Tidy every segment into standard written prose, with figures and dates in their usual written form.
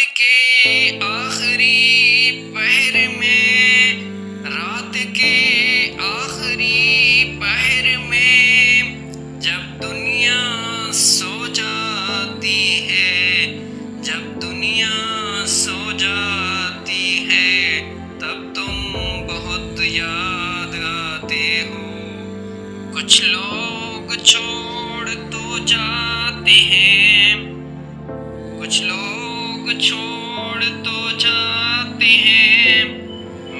के आखिरी पहर में, रात के आखिरी पहर में, जब दुनिया सो जाती है, जब दुनिया सो जाती है, तब तुम बहुत याद आते हो। कुछ लोग छोड़ तो जाते हैं, कुछ लोग छोड़ तो जाते हैं,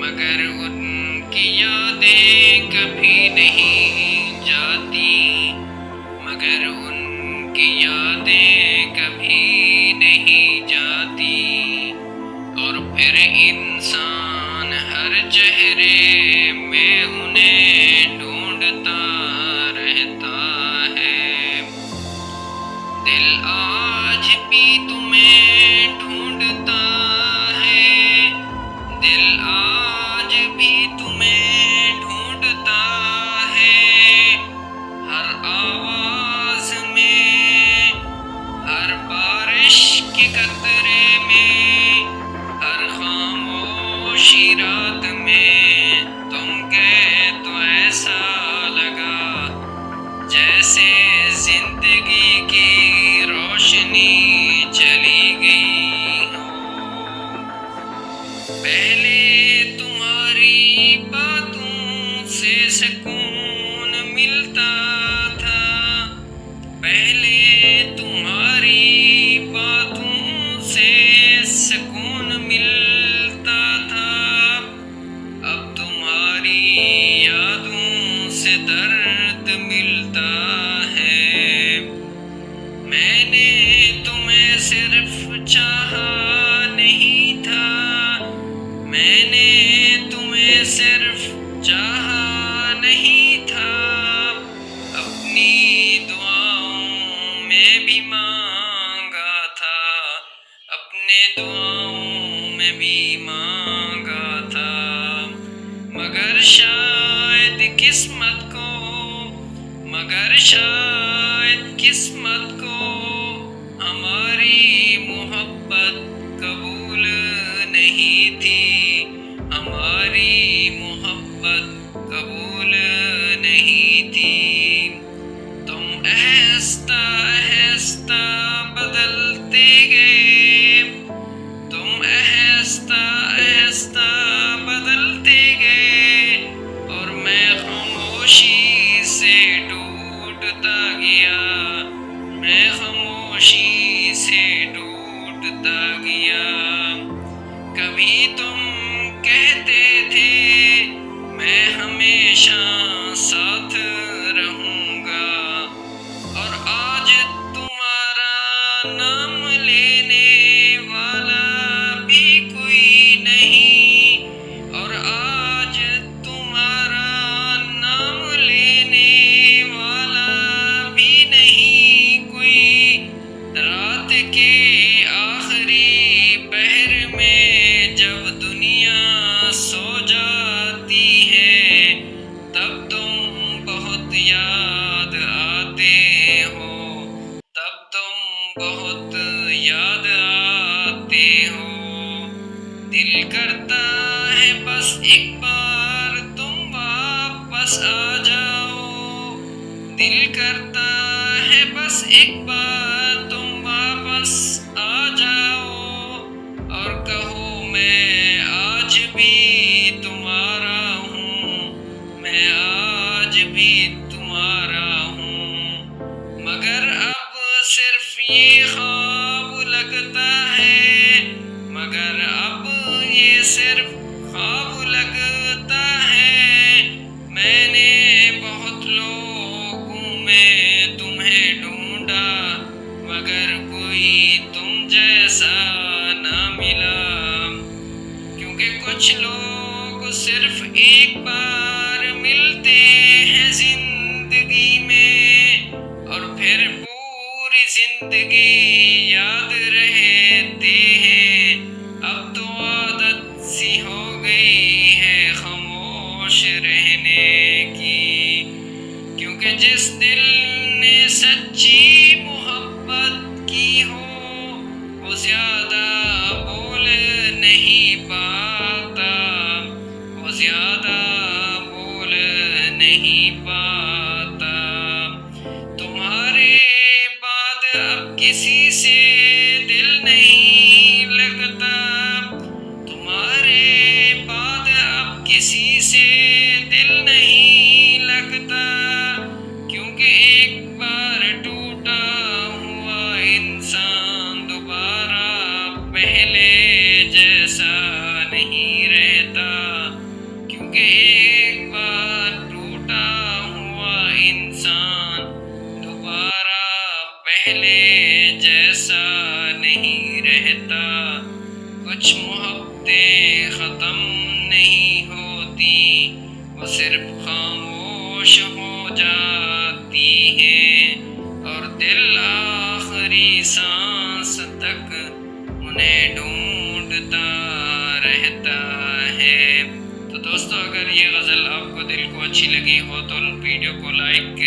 मगर उनकी यादें कभी नहीं जाती, मगर उनकी यादें कभी नहीं जाती। और फिर इंसान हर चेहरे में उन्हें ढूंढता रहता है। दिल आज भी तुम्हें ढूंढता है, दिल आज भी तुम्हें ढूंढता है। हर आवाज में, हर बारिश के कतरे में, हर खामोशी रात में, तुम गए तो ऐसा लगा जैसे जिंदगी की रोशनी चली गई हो। पहले तुम्हारी बातों से सुकून मिलता था, पहले तुम्हारी बातों से सुकून मिलता था, अब तुम्हारी यादों से दर्द मिलता है। मैंने तुम्हें सिर्फ चाहा नहीं था, मैंने तुम्हें सिर्फ चाहा नहीं था, अपनी दुआओं में भी मांगा था, अपने दुआओं में भी मांगा था। मगर शायद किस्मत को, मगर शायद किस्मत को हमारी मोहब्बत कबूल नहीं थी, हमारी मोहब्बत कबूल नहीं थी। तुम आहिस्ता आहिस्ता बदलते गए, तुम आहिस्ता आहिस्ता बदलते गए, और मैं खामोशी से टूटता गया, मैं खामोशी से टूटता गया। कभी तुम कहते थे मैं हमेशा साथ रहूंगा, और आज तुम्हारा नाम लेने वाला भी कोई नहीं, और आज तुम्हारा नाम लेने वाला भी नहीं कोई। रात के आखिरी पहर में जब दुनिया सो जाती है, तब तुम बहुत याद आते हो, तब तुम बहुत याद आते हो। दिल करता है बस एक बार तुम वापस आ जाओ, दिल करता है बस एक बार तुम वापस आ जाओ, और कहो मैं आज भी तुम्हारा हूँ, मैं आज भी तुम्हारा हूँ। मगर अब सिर्फ ये ख्वाब लगता है, मगर अब ये सिर्फ ख्वाब लगता है। मैंने बहुत लोगों में तुम्हें ढूंढा, मगर कोई तुम जैसा ना मिला, क्योंकि कुछ लोग सिर्फ एक बार मिलते हैं जिंदगी में, और फिर पूरी जिंदगी याद रहते हैं। अब तो आदत सी हो गई है खामोश रहने की, क्योंकि जिस दिल ने सच्ची मोहब्बत की हो, वो ज्यादा नहीं पाता, वो ज्यादा बोल नहीं पाता। तुम्हारे बाद अब किसी से दिल नहीं लगता, तुम्हारे बाद अब किसी से दिल नहीं लगता, क्योंकि एक बार टूटा हुआ इंसान दोबारा पहले जैसा नहीं रहता, क्योंकि एक बार टूटा हुआ इंसान दोबारा पहले जैसा नहीं रहता। कुछ मोहब्बतें ख़त्म नहीं होती, वो सिर्फ खामोश हो जाती हैं, और दिल आखिरी सांस तक उन्हें ढूंढता रहता है। तो दोस्तों, अगर ये गज़ल आपको दिल को अच्छी लगी हो तो वीडियो को लाइक